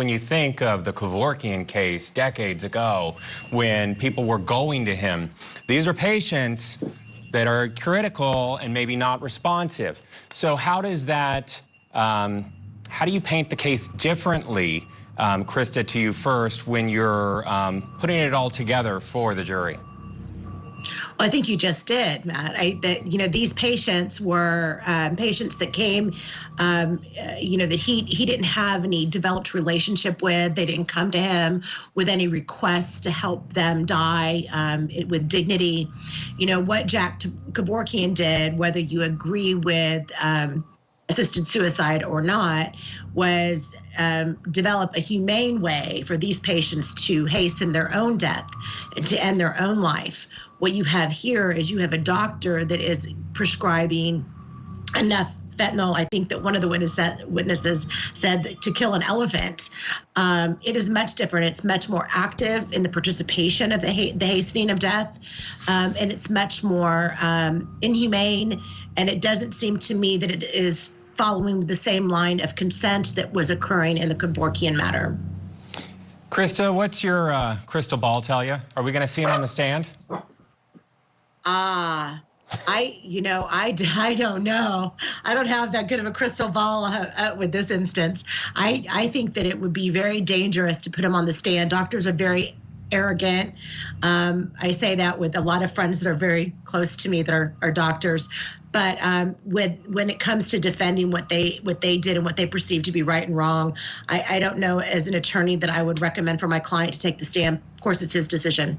When you think of the Kevorkian case decades ago, when people were going to him, these are patients that are critical and maybe not responsive. So how does that, how do you paint the case differently, Christa, to you first, when you're putting it all together for the jury? Well, I think you just did, Matt. These patients were patients that came, that he didn't have any developed relationship with. They didn't come to him with any requests to help them die with dignity. You know, what Jack Kevorkian did, whether you agree with assisted suicide or not, was develop a humane way for these patients to hasten their own death and to end their own life. What you have here is you have a doctor that is prescribing enough fentanyl. I think that one of the witnesses said that to kill an elephant. It is much different. It's much more active in the participation of the hastening of death, and it's much more inhumane. And it doesn't seem to me that it is following the same line of consent that was occurring in the Kevorkian matter. Christa, what's your crystal ball tell you? Are we going to see him on the stand? I don't know. I don't have that good of a crystal ball with this instance. I think that it would be very dangerous to put him on the stand. Doctors are very arrogant. I say that with a lot of friends that are very close to me that are doctors. But when it comes to defending what they did and what they perceive to be right and wrong, I don't know as an attorney that I would recommend for my client to take the stand. Of course, it's his decision.